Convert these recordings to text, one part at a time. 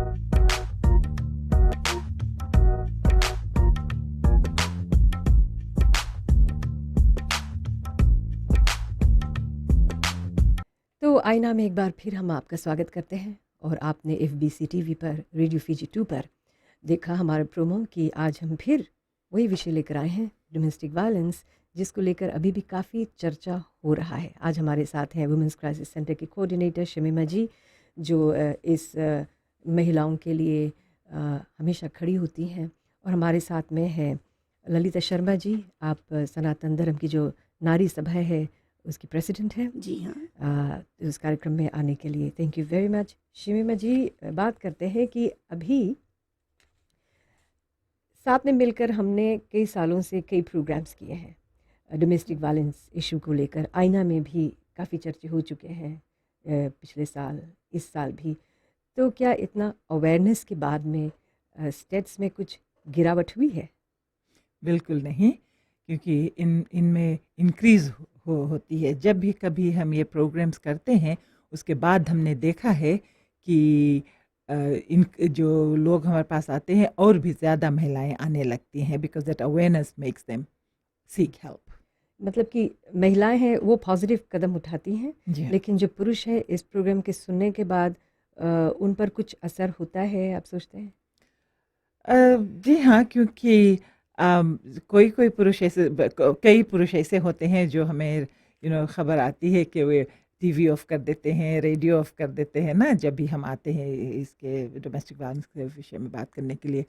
तो आईना में एक बार फिर हम आपका स्वागत करते हैं और आपने FBC TV पर रेडियो फीजी 2 पर देखा हमारा प्रोमो कि आज हम फिर वही विषय लेकर आए हैं, डोमेस्टिक वायलेंस, जिसको लेकर अभी भी काफ़ी चर्चा हो रहा है। आज हमारे साथ हैं वुमेंस क्राइसिस सेंटर की कोऑर्डिनेटर शमीमा जी, जो इस महिलाओं के लिए हमेशा खड़ी होती हैं, और हमारे साथ में है ललिता शर्मा जी, आप सनातन धर्म की जो नारी सभा है उसकी प्रेसिडेंट है। जी हाँ, उस कार्यक्रम में आने के लिए thank you very much. Shamima ji, बात करते हैं कि अभी साथ में मिलकर हमने कई सालों से कई प्रोग्राम्स किए हैं डोमेस्टिक वायलेंस इशू को लेकर। आईना में भी काफ़ी चर्चे हो चुके हैं पिछले साल, इस साल भी। तो क्या इतना अवेयरनेस के बाद में स्टेट्स में कुछ गिरावट हुई है? बिल्कुल नहीं, क्योंकि इनमें इंक्रीज़ होती है। जब भी कभी हम ये प्रोग्राम्स करते हैं, उसके बाद हमने देखा है कि इन जो लोग हमारे पास आते हैं और भी ज़्यादा महिलाएं आने लगती हैं, because that awareness makes them seek help. मतलब कि महिलाएं हैं वो पॉजिटिव कदम उठाती हैं, जी हाँ। लेकिन जो पुरुष है इस प्रोग्राम के सुनने के बाद उन पर कुछ असर होता है, आप सोचते हैं? जी हाँ, क्योंकि कोई पुरुष ऐसे कई पुरुष ऐसे होते हैं जो हमें खबर आती है कि वे टीवी ऑफ कर देते हैं, रेडियो ऑफ कर देते हैं ना, जब भी हम आते हैं इसके डोमेस्टिक वायलेंस के विषय में बात करने के लिए।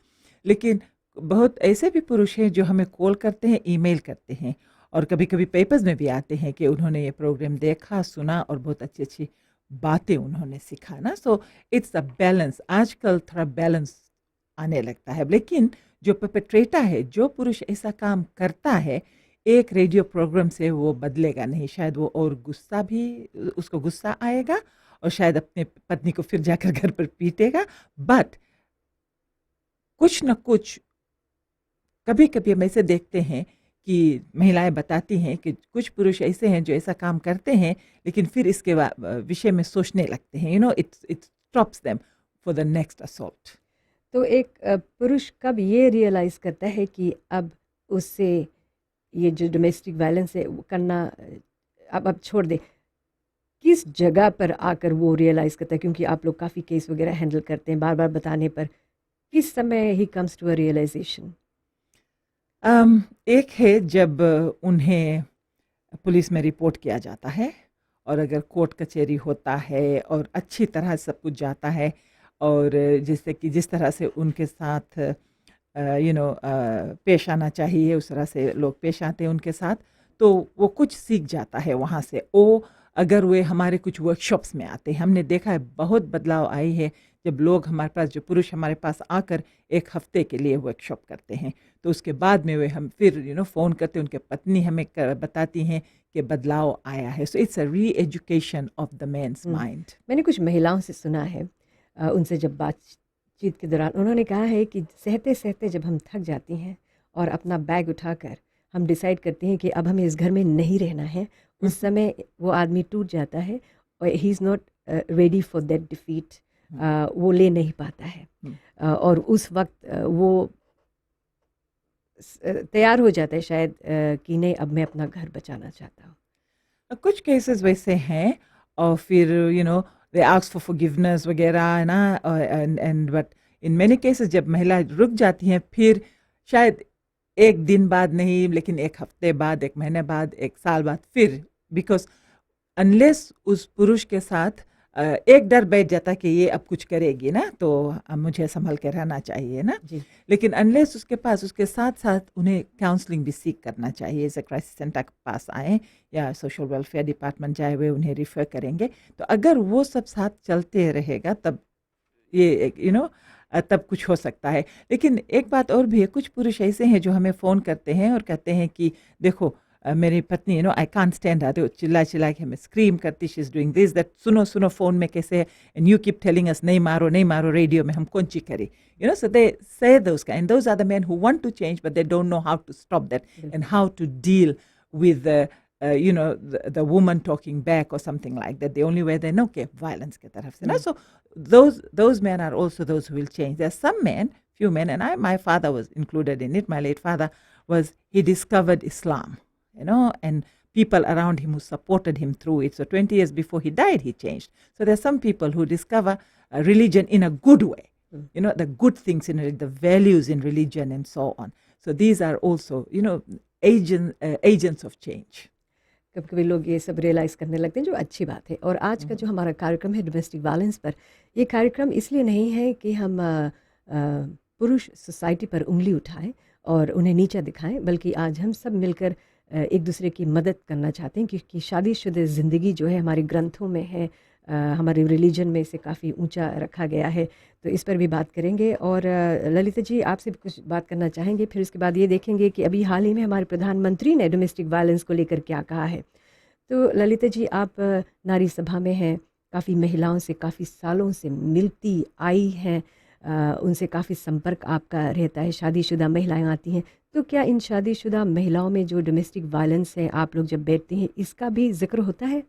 लेकिन बहुत ऐसे भी पुरुष हैं जो हमें कॉल करते हैं, ईमेल करते हैं, और कभी-कभी पेपर्स में भी आते हैं कि उन्होंने ये प्रोग्राम देखा, सुना और बहुत अच्छी-अच्छी बातें उन्होंने सीखा ना। सो इट्स अ बैलेंस। आजकल थोड़ा बैलेंस आने लगता है, लेकिन जो परपेट्रेटर है, जो पुरुष ऐसा काम करता है, एक रेडियो प्रोग्राम से वो बदलेगा नहीं। शायद वो और गुस्सा भी, उसको गुस्सा आएगा और शायद अपने पत्नी को फिर जाकर घर पर पीटेगा, बट कुछ न कुछ कभी-कभी हम ऐसे देखते हैं कि महिलाएं बताती हैं कि कुछ पुरुष ऐसे हैं जो ऐसा काम करते हैं, लेकिन फिर इसके विषय में सोचने लगते हैं। It stops them for the next assault. तो एक पुरुष कब ये रियलाइज़ करता है कि अब उससे ये जो डोमेस्टिक वायलेंस है वो करना अब छोड़ दे? किस जगह पर आकर वो रियलाइज़ करता है? क्योंकि आप लोग काफ़ी केस वगैरह हैंडल करते हैं, बार-बार बताने पर किस समय ही कम्स टू अ रियलाइजेशन? एक है जब उन्हें पुलिस में रिपोर्ट किया जाता है, और अगर कोर्ट कचहरी होता है और अच्छी तरह सब कुछ जाता है, और जैसे कि जिस तरह से उनके साथ पेश आना चाहिए उस तरह से लोग पेश आते हैं उनके साथ, तो वो कुछ सीख जाता है वहाँ से। अगर वे हमारे कुछ वर्कशॉप्स में आते हैं, हमने देखा है बहुत बदलाव आई है जब लोग हमारे पास, जो पुरुष हमारे पास आकर एक हफ्ते के लिए वर्कशॉप करते हैं, तो उसके बाद में वे हम फिर फ़ोन करते हैं, उनके पत्नी हमें बताती हैं कि बदलाव आया है। सो it's a reeducation of the man's mind. मैंने कुछ महिलाओं से सुना है, उनसे जब बातचीत के दौरान उन्होंने कहा है कि सहते-सहते जब हम थक जाती हैं और अपना बैग उठाकर हम डिसाइड करते हैं कि अब हमें इस घर में नहीं रहना है, उस समय वो आदमी टूट जाता है और he is not ready for that defeat. वो ले नहीं पाता है, और उस वक्त वो तैयार हो जाता है शायद कि नहीं, अब मैं अपना घर बचाना चाहता हूँ। कुछ केसेस वैसे हैं, और फिर दे आस्क फॉर फॉरगिवनेस वगैरह है ना, and but in many cases जब महिला रुक जाती हैं, फिर शायद एक दिन बाद नहीं, लेकिन एक हफ्ते बाद, एक महीने बाद, एक साल बाद फिर, बिकॉज अनलेस उस पुरुष के साथ एक डर बैठ जाता कि ये अब कुछ करेगी ना, तो अब मुझे संभल के रहना चाहिए ना। जी। लेकिन अनलेस उसके पास, उसके साथ साथ उन्हें काउंसलिंग भी सीख करना चाहिए। जैसे क्राइसिस सेंटर के पास आए या सोशल वेलफेयर डिपार्टमेंट जाए, हुए उन्हें रिफ़र करेंगे। तो अगर वो सब साथ चलते रहेगा, तब ये तब कुछ हो सकता है। लेकिन एक बात और भी है, कुछ पुरुष ऐसे हैं जो हमें फ़ोन करते हैं और कहते हैं कि देखो मेरी पत्नी आई कांट स्टैंड हर, तो चिल्ला के हमें स्क्रीम करती, she is doing this that, सुनो फ़ोन में कैसे है, and you keep telling us नहीं मारो रेडियो में, हम कौन ची करें, so they say those kind, those are the men who want to change but they don't know how to stop that and how to deal with the woman talking back or something like that. The only way they know कि violence की तरफ से ना. So those men are also those who will change. There are some men, few men, and my father was included in it. My late father he discovered Islam, and people around him who supported him through it. So 20 years before he died, he changed. So there are some people who discover religion in a good way, the good things in it, the values in religion and so on. So these are also, agents of change. कभी कभी लोग ये सब realise करने लगते हैं, जो अच्छी बात है। और आज का जो हमारा कार्यक्रम है डोमेस्टिक वायलेंस पर, ये कार्यक्रम इसलिए नहीं है कि हम पुरुष सोसाइटी पर उंगली उठाएं और उन्हें नीचा दिखाएं, बल्कि आज हम सब मिलकर एक दूसरे की मदद करना चाहते हैं, क्योंकि शादीशुदा ज़िंदगी जो है हमारे ग्रंथों में है, हमारे रिलीजन में इसे काफ़ी ऊंचा रखा गया है। तो इस पर भी बात करेंगे। और ललिता जी, आपसे भी कुछ बात करना चाहेंगे, फिर उसके बाद ये देखेंगे कि अभी हाल ही में हमारे प्रधानमंत्री ने डोमेस्टिक वायलेंस को लेकर क्या कहा है। तो ललिता जी, आप नारी सभा में हैं, काफ़ी महिलाओं से काफ़ी सालों से मिलती आई हैं, उनसे काफ़ी संपर्क आपका रहता है, शादीशुदा महिलाएं आती हैं, तो क्या इन शादीशुदा महिलाओं में जो डोमेस्टिक वायलेंस है, आप लोग जब बैठते हैं, इसका भी जिक्र होता है?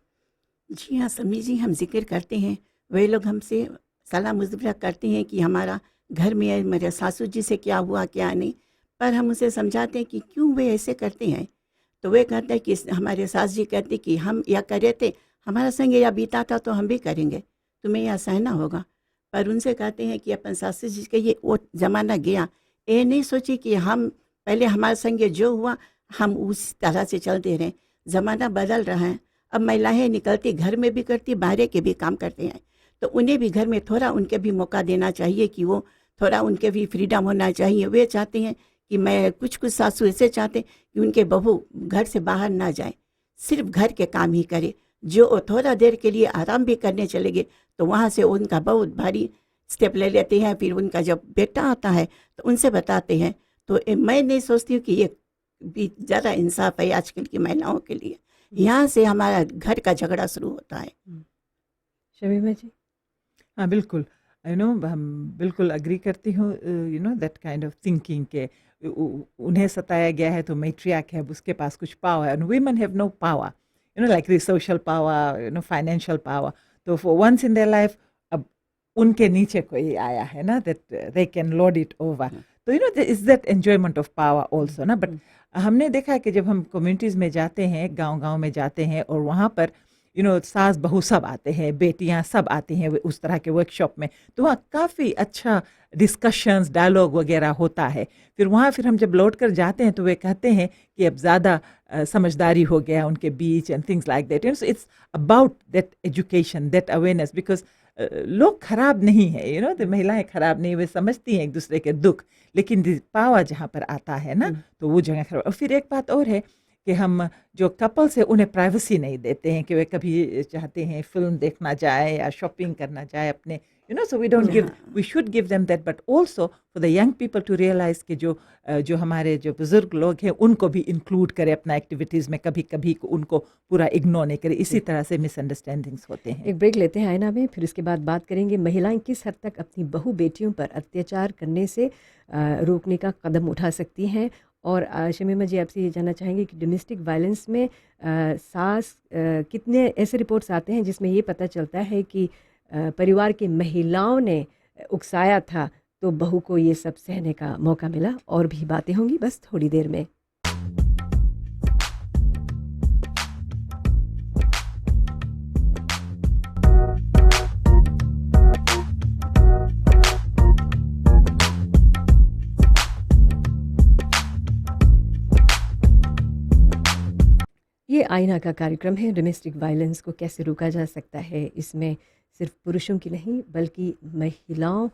जी हाँ समी जी, हम जिक्र करते हैं। वे लोग हमसे सलाह मशवरा करते हैं कि हमारा घर में मेरे सासू जी से क्या हुआ क्या नहीं, पर हम उसे समझाते हैं कि क्यों वे ऐसे करते हैं। तो वे कहते हैं कि हमारे सास जी कहते कि हम या करे थे, हमारा संग या बीता था तो हम भी करेंगे, तुम्हें यह सहना होगा। पर उनसे कहते हैं कि अपन सासू जी के ये वो ज़माना गया, ये नहीं सोची कि हम पहले हमारे संग जो हुआ हम उस तरह से चलते रहें। ज़माना बदल रहा है, अब महिलाएं निकलती घर में भी करती, बाहर के भी काम करते हैं, तो उन्हें भी घर में थोड़ा उनके भी मौका देना चाहिए कि वो थोड़ा उनके भी फ्रीडम होना चाहिए। वे चाहते हैं कि मैं कुछ सासू ऐसे चाहते हैं कि उनके बहू घर से बाहर ना जाए, सिर्फ घर के काम ही करे। जो थोड़ा देर के लिए आराम भी करने चले गए तो वहाँ से उनका बहुत भारी स्टेप ले लेते हैं। फिर उनका जब बेटा आता है तो उनसे बताते हैं। तो मैं नहीं सोचती हूँ कि ये भी ज़्यादा इंसाफ है आजकल की महिलाओं के लिए। यहाँ से हमारा घर का झगड़ा शुरू होता है। शमीमा जी? हाँ बिल्कुल, हम बिल्कुल अग्री करती हूँ, दैट काइंड ऑफ थिंकिंग के उन्हें सताया गया है तो मैट्रियार्क है, उसके पास कुछ power, and women have no power, like social power, financial power. तो for once in their life अब उनके नीचे कोई आया है ना, that they can lord it over. तो there is that enjoyment of power also ना। बट हमने देखा है कि जब हम कम्युनिटीज़ में जाते हैं, गांव-गांव में जाते हैं, और वहाँ पर सास बहू सब आते हैं, बेटियां सब आती हैं उस तरह के वर्कशॉप में, तो वहाँ काफ़ी अच्छा डिस्कशंस, डायलॉग वगैरह होता है। फिर हम जब लौट कर जाते हैं तो वे कहते हैं कि अब ज़्यादा समझदारी हो गया उनके बीच, and things like that. So it's about that education, that awareness, because लोग खराब नहीं है, तो महिलाएं खराब नहीं, वे समझती हैं एक दूसरे के दुख, लेकिन पावर जहाँ पर आता है ना, तो वो जगह खराब। और फिर एक बात और है कि हम जो कपल्स है उन्हें प्राइवेसी नहीं देते हैं कि वे कभी चाहते हैं फिल्म देखना जाए या शॉपिंग करना जाए अपने, so we should give them that, but also for the young people to realize कि जो हमारे जो बुजुर्ग लोग हैं उनको भी इंक्लूड करें अपना एक्टिविटीज़ में, कभी कभी उनको पूरा इग्नोर नहीं करें। इसी तरह से मिसअंडरस्टैंडिंग्स होते हैं। एक ब्रेक लेते हैं आईना में, फिर उसके बाद बात करेंगे महिलाएं किस हद तक अपनी बहू बेटियों पर अत्याचार करने से रोकने का कदम उठा सकती हैं। और शमीमा जी, आपसे ये जानना चाहेंगे कि डोमेस्टिक वायलेंस में सास कितने ऐसे रिपोर्ट्स आते हैं जिसमें ये पता चलता है कि परिवार की महिलाओं ने उकसाया था तो बहू को ये सब सहने का मौका मिला। और भी बातें होंगी बस थोड़ी देर में। ये आईना का कार्यक्रम है। डोमेस्टिक वायलेंस को कैसे रोका जा सकता है, इसमें सिर्फ पुरुषों की नहीं बल्कि महिलाओं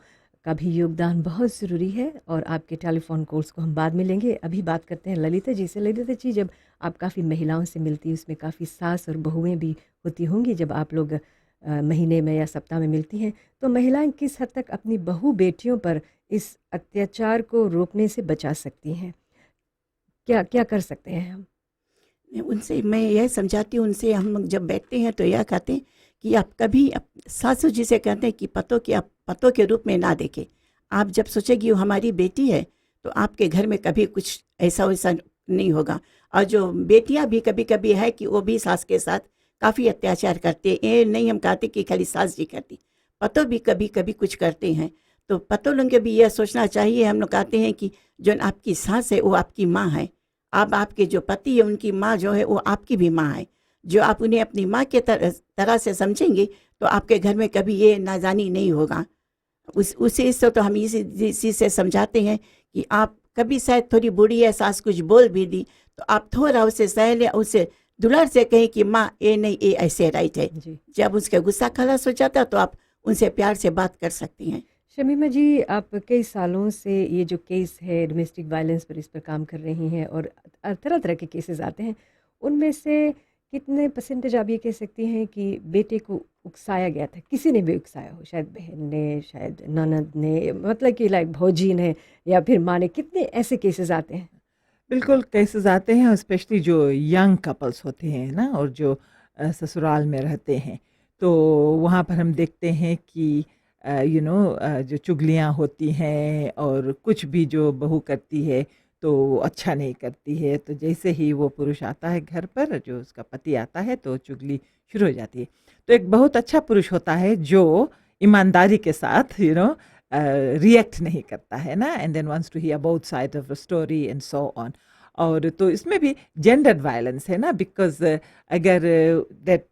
का भी योगदान बहुत ज़रूरी है। और आपके टेलीफोन कॉल्स को हम बाद में लेंगे। अभी बात करते हैं ललिता जी से। ललिता जी, जब आप काफ़ी महिलाओं से मिलती हैं, उसमें काफ़ी सास और बहुएं भी होती होंगी, जब आप लोग महीने में या सप्ताह में मिलती हैं, तो महिलाएं किस हद तक अपनी बहू बेटियों पर इस अत्याचार को रोकने से बचा सकती हैं? क्या क्या कर सकते हैं हम? उनसे मैं यह समझाती हूँ, उनसे हम जब बैठते हैं तो यह कहते हैं कि आप कभी सासू जी से कहते हैं कि पतों के रूप में ना देखें। आप जब सोचेगी वो हमारी बेटी है तो आपके घर में कभी कुछ ऐसा वैसा नहीं होगा। और जो बेटियां भी कभी कभी है कि वो भी सास के साथ काफ़ी अत्याचार करते हैं। ये नहीं हम कहते कि खाली सास जी करती, पतो भी कभी कभी कुछ करते हैं। तो पतो लोगों को भी यह सोचना चाहिए, हम लोग कहते हैं कि जो आपकी सास है वो आपकी माँ है, आप आपके जो पति है उनकी माँ जो है वो आपकी भी माँ है। जो आप उन्हें अपनी माँ के तरह से समझेंगे तो आपके घर में कभी ये नाजानी नहीं होगा। उसी से तो हम इसी से समझाते हैं कि आप कभी शायद थोड़ी बुरी है, सास कुछ बोल भी दी तो आप थोड़ा उसे सह लें, उसे दुलार से कहें कि माँ ये नहीं, ये ऐसे राइट है। जी। जब उसका गुस्सा खलास हो जाता तो आप उनसे प्यार से बात कर सकती हैं। शमीमा जी, आप कई सालों से ये जो केस है डोमेस्टिक वायलेंस पर, इस पर काम कर रही हैं और तरह तरह के केसेस आते हैं, उनमें से कितने परसेंटेज आप ये कह सकती हैं कि बेटे को उकसाया गया था, किसी ने भी उकसाया हो, शायद बहन ने, शायद ननद ने, मतलब कि लाइक भौजी ने या फिर माँ ने, कितने ऐसे केसेस आते हैं? बिल्कुल केसेस आते हैं, स्पेशली जो यंग कपल्स होते हैं ना, और जो ससुराल में रहते हैं, तो वहाँ पर हम देखते हैं कि जो चुगलियाँ होती हैं और कुछ भी जो बहू करती है तो वो अच्छा नहीं करती है। तो जैसे ही वो पुरुष आता है घर पर, जो उसका पति आता है, तो चुगली शुरू हो जाती है। तो एक बहुत अच्छा पुरुष होता है जो ईमानदारी के साथ रिएक्ट नहीं करता है ना, and then wants to hear both side of the story and so on. और तो इसमें भी जेंडर वायलेंस है ना, बिकॉज अगर दैट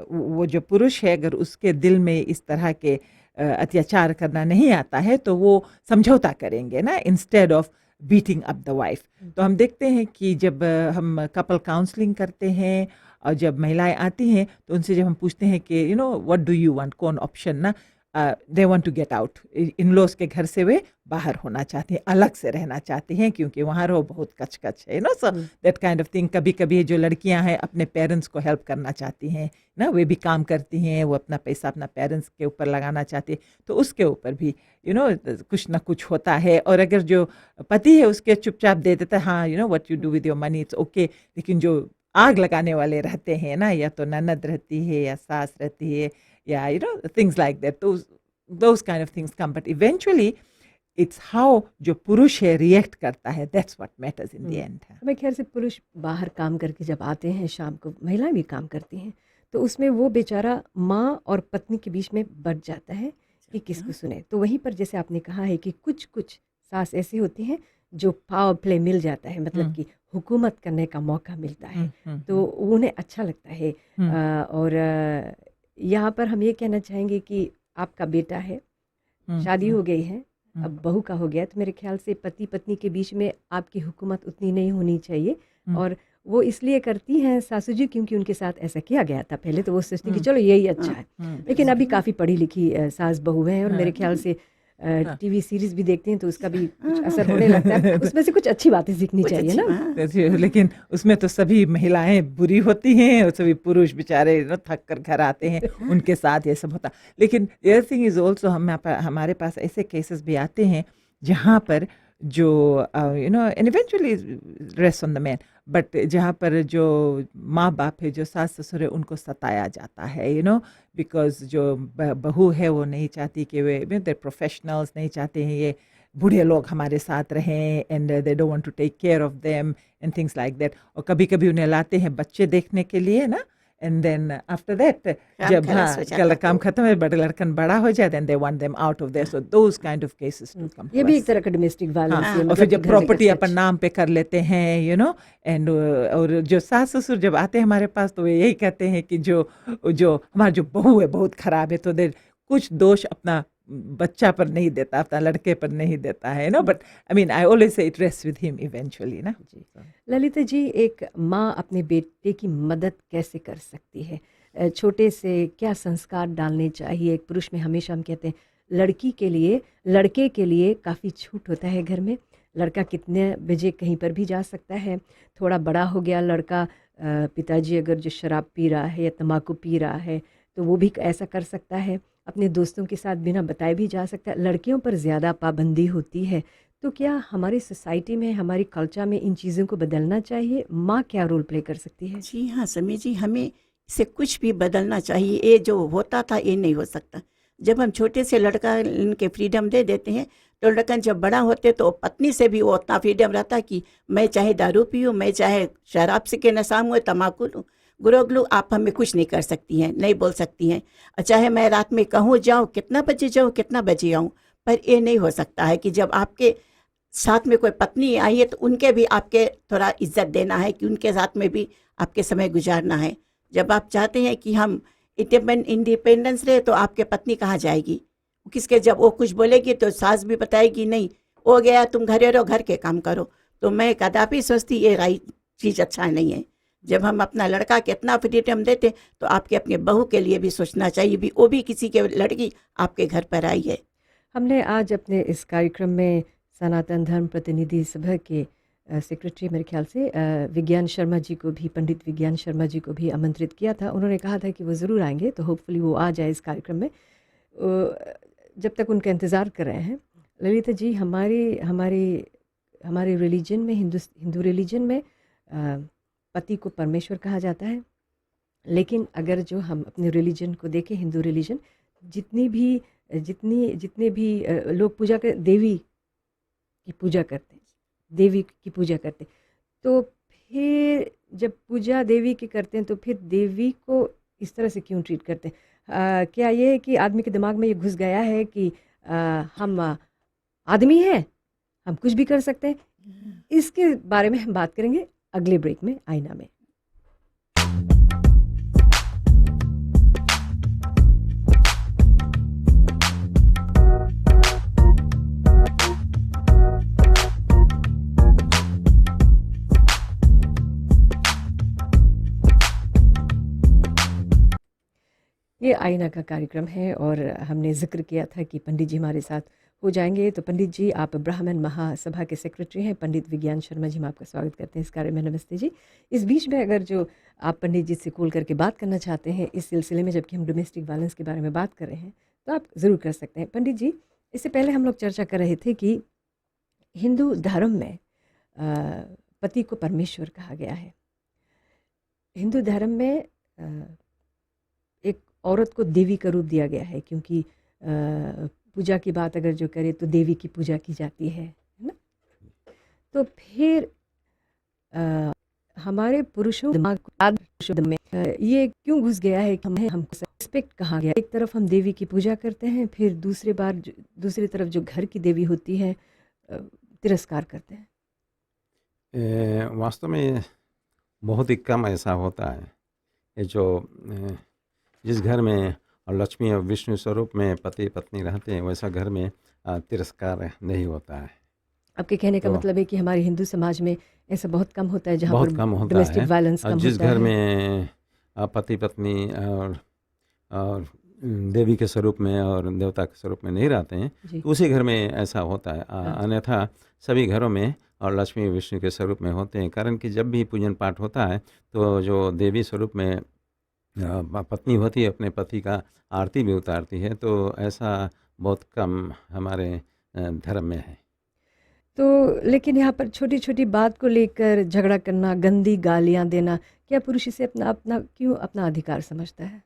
वो जो पुरुष है, अगर उसके दिल में इस तरह के अत्याचार करना नहीं आता है तो वो समझौता करेंगे ना, instead of beating up the wife. तो हम देखते हैं कि जब हम कपल काउंसलिंग करते हैं और जब महिलाएं आती हैं तो उनसे जब हम पूछते हैं कि व्हाट डू यू वांट, कौन ऑप्शन ना, they want to get out, in laws के घर से वे बाहर होना चाहते हैं, अलग से रहना चाहते हैं, क्योंकि वहाँ रहो बहुत कच है so that kind of thing. कभी कभी जो लड़कियां हैं अपने पेरेंट्स को हेल्प करना चाहती हैं ना, वे भी काम करती हैं, वो अपना पैसा अपना पेरेंट्स के ऊपर लगाना चाहती है, तो उसके ऊपर भी कुछ ना कुछ होता है। और अगर जो पति है उसके चुपचाप दे देता है, हाँ what you do with your money it's okay, लेकिन जो आग लगाने वाले रहते हैं ना, या तो ननद रहती है या सास रहती है, या things like that, those kind of things come, but eventually it's how जो पुरुष है रिएक्ट करता है, that's what matters in the end। मेरे ख्याल से पुरुष बाहर काम करके जब आते हैं शाम को, महिलाएं भी काम करती हैं, तो उसमें वो बेचारा माँ और पत्नी के बीच में बट जाता है कि किसको सुने। तो वहीं पर जैसे आपने कहा है कि कुछ कुछ सास ऐसी होती हैं जो पावर प्ले मिल जाता है, मतलब कि हुकूमत करने का मौका मिलता है, तो उन्हें अच्छा लगता है। और यहाँ पर हम ये कहना चाहेंगे कि आपका बेटा है, शादी हो गई है, अब बहू का हो गया, तो मेरे ख्याल से पति पत्नी के बीच में आपकी हुकूमत उतनी नहीं होनी चाहिए। और वो इसलिए करती हैं सासू जी क्योंकि उनके साथ ऐसा किया गया था पहले, तो वो सोचती कि चलो यही अच्छा है। लेकिन अभी काफ़ी पढ़ी लिखी सास बहू हैं, और मेरे ख्याल से टीवी सीरीज भी देखते हैं तो उसका भी कुछ असर होने लगता है, उसमें से कुछ अच्छी बातें सीखनी चाहिए ना। लेकिन उसमें तो सभी महिलाएं बुरी होती हैं और सभी पुरुष बेचारे थक कर घर आते हैं, उनके साथ ये सब होता। लेकिन अदर थिंग इज ऑल्सो, हमारे पास ऐसे केसेस भी आते हैं जहाँ पर जो and eventually rest on the man, but जहाँ पर जो माँ बाप है, जो सास ससुर है, उनको सताया जाता है बिकॉज जो बहू है वो नहीं चाहती कि वे दे प्रोफेशनल्स नहीं चाहते हैं ये बूढ़े लोग हमारे साथ रहें, and they don't want to take care of them and things like that. और कभी कभी उन्हें लाते हैं बच्चे देखने के लिए ना, एंड देन आफ्टर दैट जब काम खत्म है, बड़ा लड़कन बड़ा हो जाए, then they want them out of there, so those kind of cases to come. ये भी एक तरह का डोमेस्टिक वायलेंस है। और फिर जब प्रॉपर्टी अपन नाम पे कर लेते हैं एंड और जो सास ससुर जब आते हैं हमारे पास तो वे यही कहते हैं कि जो हमारा जो बहू है बहुत खराब है, तो देर कुछ दोष अपना बच्चा पर नहीं देता, अपना लड़के पर नहीं देता है but I mean I always say it rest with him eventually ना। जी ललिता जी, एक माँ अपने बेटे की मदद कैसे कर सकती है? छोटे से क्या संस्कार डालने चाहिए? एक पुरुष में हमेशा हम कहते हैं लड़की के लिए, लड़के के लिए काफ़ी छूट होता है घर में, लड़का कितने बजे कहीं पर भी जा सकता है। थोड़ा बड़ा हो गया लड़का, पिताजी अगर जो शराब पी रहा है या तम्बाकू पी रहा है तो वो भी ऐसा कर सकता है, अपने दोस्तों के साथ बिना बताए भी जा सकता है। लड़कियों पर ज़्यादा पाबंदी होती है, तो क्या हमारी सोसाइटी में, हमारी कल्चर में इन चीज़ों को बदलना चाहिए? माँ क्या रोल प्ले कर सकती है? जी हाँ समी जी, हमें इसे कुछ भी बदलना चाहिए। ये जो होता था ये नहीं हो सकता। जब हम छोटे से लड़का इनके फ्रीडम दे देते हैं तो लड़कन जब बड़ा होते तो पत्नी से भी वो उतना फ्रीडम रहता कि मैं चाहे दारू पीऊँ, मैं चाहे शराब से के नशा में तम्बाकू लूँ, गुरुगलू आप हमें कुछ नहीं कर सकती हैं, नहीं बोल सकती हैं। और चाहे मैं रात में कहूँ जाऊँ, कितना बजे जाऊँ, कितना बजे आऊँ, पर ये नहीं हो सकता है कि जब आपके साथ में कोई पत्नी आई है तो उनके भी आपके थोड़ा इज्जत देना है कि उनके साथ में भी आपके समय गुजारना है। जब आप चाहते हैं कि हम इंडिपेंडेंस रहे तो आपके पत्नी कहाँ जाएगी, किसके, जब वो कुछ बोलेगी तो सास भी बताएगी नहीं हो गया तुम घरे रहो, घर के काम करो। तो मैं कदापि सोचती ये राइट चीज़ अच्छा नहीं है। जब हम अपना लड़का के इतना फ्रीडम देते तो आपके अपने बहू के लिए भी सोचना चाहिए, भी वो भी किसी के लड़की आपके घर पर आई है। हमने आज अपने इस कार्यक्रम में सनातन धर्म प्रतिनिधि सभा के सेक्रेटरी मेरे ख्याल से विज्ञान शर्मा जी को भी, पंडित विज्ञान शर्मा जी को भी आमंत्रित किया था। उन्होंने कहा था कि वो ज़रूर आएंगे, तो होपफुली वो आ जाए इस कार्यक्रम में। जब तक उनका इंतज़ार कर रहे हैं, ललिता जी, हमारे रिलीजन में, हिंदू रिलीजन में पति को परमेश्वर कहा जाता है। लेकिन अगर जो हम अपने रिलीजन को देखें, हिंदू रिलीजन, जितने भी लोग पूजा कर देवी की पूजा करते हैं, देवी की पूजा करते हैं, तो फिर जब पूजा देवी की करते हैं तो फिर देवी को इस तरह से क्यों ट्रीट करते हैं? क्या ये है कि आदमी के दिमाग में ये घुस गया है कि हम आदमी हैं, हम कुछ भी कर सकते हैं? इसके बारे में हम बात करेंगे अगले ब्रेक में, आईना में। ये आईना का कार्यक्रम है और हमने जिक्र किया था कि पंडित जी हमारे साथ हो जाएंगे। तो पंडित जी, आप ब्राह्मण महासभा के सेक्रेटरी हैं। पंडित विज्ञान शर्मा जी, हम आपका स्वागत करते हैं इस कार्य में। नमस्ते जी। इस बीच में अगर जो आप पंडित जी से कॉल करके बात करना चाहते हैं इस सिलसिले में, जबकि हम डोमेस्टिक वायलेंस के बारे में बात कर रहे हैं, तो आप ज़रूर कर सकते हैं। पंडित जी, इससे पहले हम लोग चर्चा कर रहे थे कि हिंदू धर्म में पति को परमेश्वर कहा गया है। हिंदू धर्म में एक औरत को देवी का रूप दिया गया है, क्योंकि पूजा की बात अगर जो करे तो देवी की पूजा की जाती है ना? तो फिर हमारे पुरुषों दिमाग में ये क्यों घुस गया है कि हमको रिस्पेक्ट कहा गया? एक तरफ हम देवी की पूजा करते हैं, फिर दूसरी तरफ जो घर की देवी होती है तिरस्कार करते हैं। वास्तव में बहुत ही कम ऐसा होता है। ये जो जिस घर में लक्ष्मी और विष्णु स्वरूप में पति पत्नी रहते हैं, वैसा घर में तिरस्कार नहीं होता है। आपके कहने का तो मतलब है कि हमारे हिंदू समाज में ऐसा बहुत कम होता है, जहाँ बहुत पर कम होता डोमेस्टिक है। वायलेंस कम जिस होता घर है। में पति पत्नी और देवी के स्वरूप में और देवता के स्वरूप में नहीं रहते हैं, जी। तो उसी घर में ऐसा होता है। अन्यथा सभी घरों में और लक्ष्मी विष्णु के स्वरूप में होते हैं। कारण कि जब भी पूजन पाठ होता है तो जो देवी स्वरूप में पत्नी होती है अपने पति का आरती भी उतारती है। तो ऐसा बहुत कम हमारे धर्म में है। तो लेकिन यहाँ पर छोटी छोटी बात को लेकर झगड़ा करना, गंदी गालियाँ देना, क्या पुरुष इसे क्यों अपना अधिकार समझता है?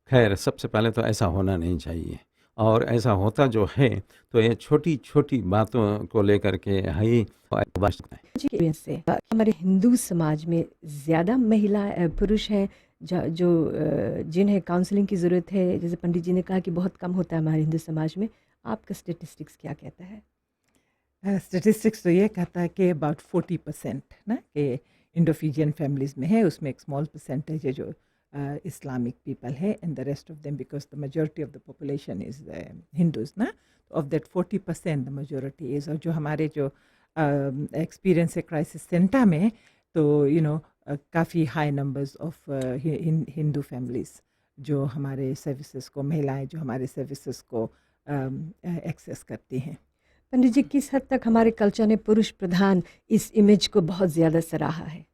खैर, सबसे पहले तो ऐसा होना नहीं चाहिए, और ऐसा होता जो है तो ये छोटी छोटी बातों को लेकर के ही जी, से हमारे हिंदू समाज में ज़्यादा महिला पुरुष हैं जो जिन्हें काउंसलिंग की ज़रूरत है। जैसे पंडित जी ने कहा कि बहुत कम होता है हमारे हिंदू समाज में, आपका स्टेटिस्टिक्स क्या कहता है? स्टेटिस्टिक्स तो ये कहता है कि अबाउट 40% ना कि इंडोफिजियन फैमिलीज़ में है, उसमें एक स्मॉल परसेंटेज है जो इस्लामिक पीपल है, and the rest of them because the majority of the population is Hindus ना, of that 40% the majority is. और जो हमारे जो एक्सपीरियंस है क्राइसिस सेंटर में, तो काफ़ी high numbers of Hindu families जो हमारे सर्विसेज को, महिलाएं जो हमारे सर्विसेज को एक्सेस करती हैं। पंडित जी, किस हद तक हमारे कल्चर ने पुरुष प्रधान इस इमेज को बहुत ज़्यादा सराहा है?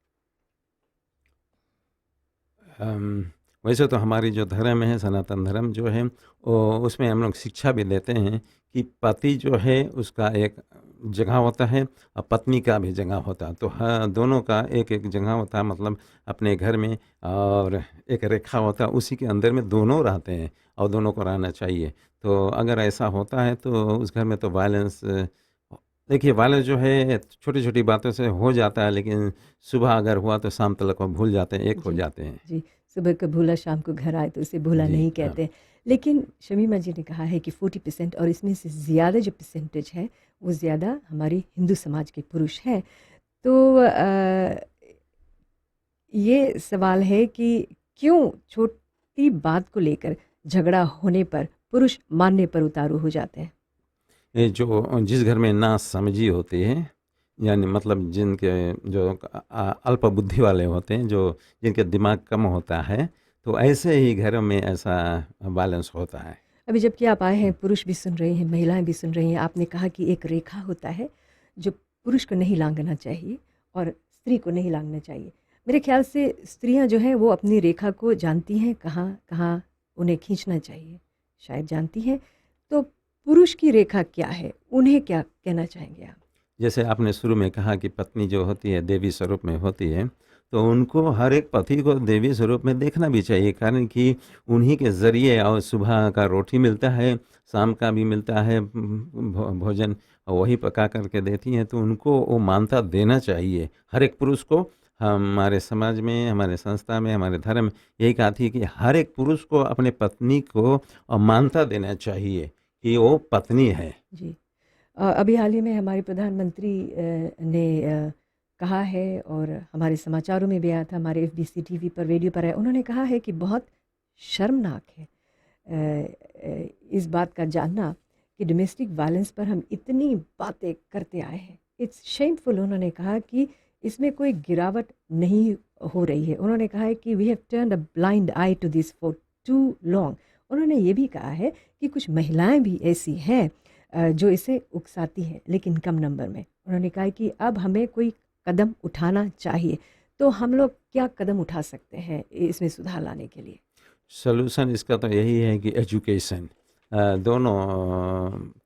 वैसे तो हमारी जो धर्म है, सनातन धर्म जो है, वो उसमें हम लोग शिक्षा भी देते हैं कि पति जो है उसका एक जगह होता है और पत्नी का भी जगह होता है। तो हाँ, दोनों का एक एक जगह होता है, मतलब अपने घर में, और एक रेखा होता है, उसी के अंदर में दोनों रहते हैं और दोनों को रहना चाहिए। तो अगर ऐसा होता है तो उस घर में तो वायलेंस, देखिए वायलेंस जो है छोटी छोटी बातों से हो जाता है, लेकिन सुबह अगर हुआ तो शाम तक वो भूल जाते हैं, एक हो जी जाते हैं। जी, सुबह का भूला शाम को घर आए तो उसे भूला जी नहीं हाँ। कहते। लेकिन शमीमा जी ने कहा है कि 40% और इसमें से ज़्यादा जो परसेंटेज है वो ज़्यादा हमारी हिंदू समाज के पुरुष हैं। तो ये सवाल है कि क्यों छोटी बात को लेकर झगड़ा होने पर पुरुष मानने पर उतारू हो जाते हैं? ये जो जिस घर में ना समझी होती है, यानी मतलब जिनके जो अल्प बुद्धि वाले होते हैं, जो जिनके दिमाग कम होता है, तो ऐसे ही घरों में ऐसा बैलेंस होता है। अभी जबकि आप आए हैं, पुरुष भी सुन रहे हैं, महिलाएं भी सुन रही हैं। आपने कहा कि एक रेखा होता है जो पुरुष को नहीं लांघना चाहिए और स्त्री को नहीं लांघना चाहिए। मेरे ख्याल से स्त्रियां जो हैं वो अपनी रेखा को जानती हैं, कहाँ कहाँ उन्हें खींचना चाहिए, शायद जानती हैं। तो पुरुष की रेखा क्या है, उन्हें क्या कहना चाहेंगे आप? जैसे आपने शुरू में कहा कि पत्नी जो होती है देवी स्वरूप में होती है, तो उनको हर एक पति को देवी स्वरूप में देखना भी चाहिए, कारण कि उन्हीं के ज़रिए और सुबह का रोटी मिलता है, शाम का भी मिलता है भोजन, और वही पका करके देती हैं, तो उनको वो मानता देना चाहिए हर एक पुरुष को। हमारे समाज में, हमारे संस्था में, हमारे धर्म में यही कहा थी कि हर एक पुरुष को अपने पत्नी को मानता देना चाहिए कि वो पत्नी है। जी। अभी हाल ही में हमारे प्रधानमंत्री ने कहा है, और हमारे समाचारों में भी आया था, हमारे FBC टीवी पर, रेडियो पर आया, उन्होंने कहा है कि बहुत शर्मनाक है इस बात का जानना कि डोमेस्टिक वायलेंस पर हम इतनी बातें करते आए हैं। It's shameful. उन्होंने कहा कि इसमें कोई गिरावट नहीं हो रही है। उन्होंने कहा है कि we have turned a blind eye to this for too long. उन्होंने ये भी कहा है कि कुछ महिलाएं भी ऐसी हैं जो इसे उकसाती हैं, लेकिन कम नंबर में। उन्होंने कहा कि अब हमें कोई कदम उठाना चाहिए। तो हम लोग क्या कदम उठा सकते हैं इसमें सुधार लाने के लिए? सॉल्यूशन इसका तो यही है कि एजुकेशन दोनों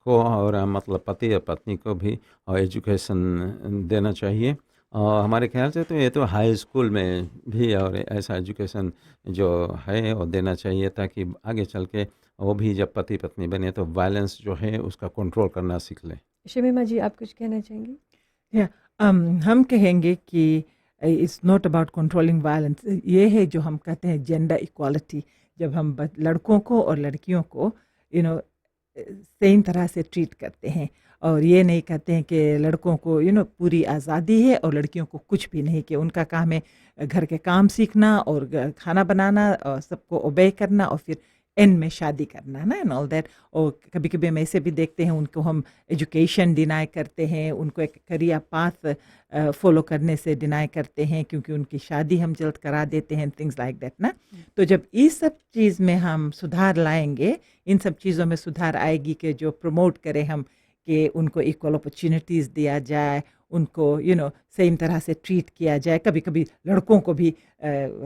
को, और मतलब पति और पत्नी को भी और एजुकेशन देना चाहिए। और हमारे ख्याल से तो ये तो हाई स्कूल में भी और ऐसा एजुकेशन जो है वो देना चाहिए, ताकि आगे चल के वो भी जब पति पत्नी बने तो वायलेंस जो है उसका कंट्रोल करना सीख लें। शमीमा जी, आप कुछ कहना चाहेंगे? या हम कहेंगे कि it's not about controlling violence. ये है जो हम कहते हैं जेंडर इक्वालिटी। जब हम लड़कों को और लड़कियों को सेम तरह से ट्रीट करते हैं, और ये नहीं कहते हैं कि लड़कों को पूरी आज़ादी है और लड़कियों को कुछ भी नहीं, कि उनका काम है घर के काम सीखना और खाना बनाना और सबको ओबे करना और फिर एंड में शादी करना ना, एंड ऑल दैट। और कभी कभी हम ऐसे भी देखते हैं उनको हम एजुकेशन डिनाई करते हैं, उनको एक करियर पाथ फॉलो करने से डिनाई करते हैं, क्योंकि उनकी शादी हम जल्द करा देते हैं, थिंग्स लाइक दैट ना। तो जब इस सब चीज़ में हम सुधार लाएंगे, इन सब चीज़ों में सुधार आएगी कि जो प्रमोट करें हम कि उनको इक्वल अपॉर्चुनिटीज़ दिया जाए, उनको सेम तरह से ट्रीट किया जाए। कभी कभी लड़कों को भी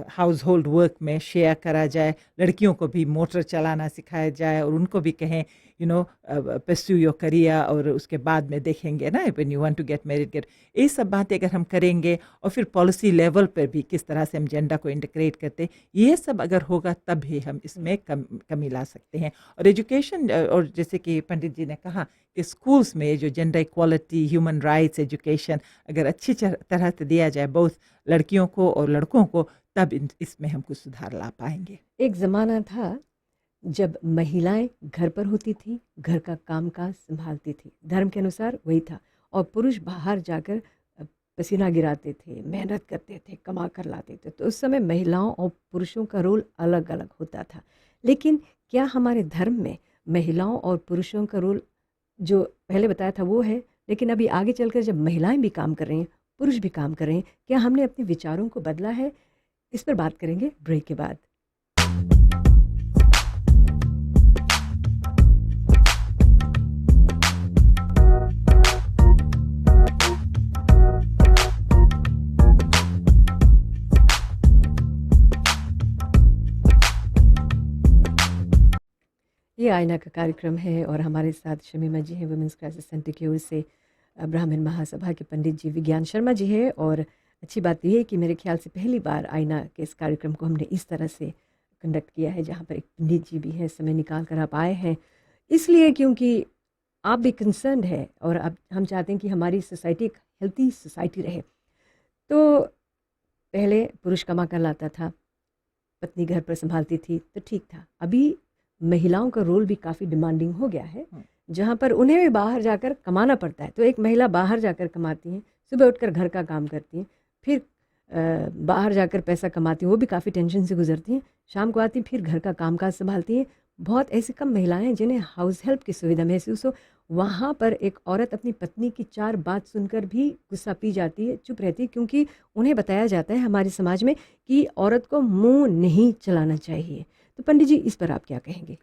हाउस होल्ड वर्क में शेयर करा जाए, लड़कियों को भी मोटर चलाना सिखाया जाए, और उनको भी कहें परस्यू योर करियर, और उसके बाद में देखेंगे ना, when you want to get married get. ये सब बातें अगर हम करेंगे, और फिर पॉलिसी लेवल पर भी किस तरह से हम जेंडर को इंटीग्रेट करते हैं, ये सब अगर होगा तब ही हम इसमें कमी ला सकते हैं। और एजुकेशन, और जैसे कि पंडित जी ने कहा कि स्कूल्स में जो gender equality, human rights education अगर अच्छी तरह से दिया जाए बहुत लड़कियों को और लड़कों को, तब इसमें हम कुछ सुधार ला पाएंगे। एक ज़माना था जब महिलाएं घर पर होती थी, घर का कामकाज संभालती थी, धर्म के अनुसार वही था, और पुरुष बाहर जाकर पसीना गिराते थे, मेहनत करते थे, कमा कर लाते थे। तो उस समय महिलाओं और पुरुषों का रोल अलग अलग होता था। लेकिन क्या हमारे धर्म में महिलाओं और पुरुषों का रोल जो पहले बताया था वो है, लेकिन अभी आगे चलकर जब महिलाएं भी काम कर रही हैं, पुरुष भी काम कर रहे हैं, क्या हमने अपने विचारों को बदला है? इस पर बात करेंगे ब्रेक के बाद। ये आईना का कार्यक्रम है और हमारे साथ शमीमा जी हैं वुमेंस क्राइसिस सेंटर की ओर से। ब्राह्मण महासभा के पंडित जी विज्ञान शर्मा जी है। और अच्छी बात यह है कि मेरे ख्याल से पहली बार आईना के इस कार्यक्रम को हमने इस तरह से कंडक्ट किया है, जहाँ पर एक पंडित जी भी हैं, समय निकाल कर आप आए हैं, इसलिए क्योंकि आप भी कंसर्न है और अब हम चाहते हैं कि हमारी सोसाइटी एक हेल्थी सोसाइटी रहे। तो पहले पुरुष कमा कर लाता था, पत्नी घर पर संभालती थी, तो ठीक था। अभी महिलाओं का रोल भी काफ़ी डिमांडिंग हो गया है, जहाँ पर उन्हें भी बाहर जाकर कमाना पड़ता है। तो एक महिला बाहर जाकर कमाती हैं, सुबह उठकर घर का काम करती हैं, फिर बाहर जाकर पैसा कमाती हैं, वो भी काफ़ी टेंशन से गुजरती हैं, शाम को आती हैं, फिर घर का कामकाज संभालती हैं। बहुत ऐसी कम महिलाएं हैं जिन्हें हाउस हेल्प की सुविधा महसूस हो। वहाँ पर एक औरत अपनी पत्नी की 4 बात सुनकर भी गुस्सा पी जाती है, चुप रहती है, क्योंकि उन्हें बताया जाता है हमारे समाज में कि औरत को मुंह नहीं चलाना चाहिए। तो पंडित जी, इस पर आप क्या कहेंगे?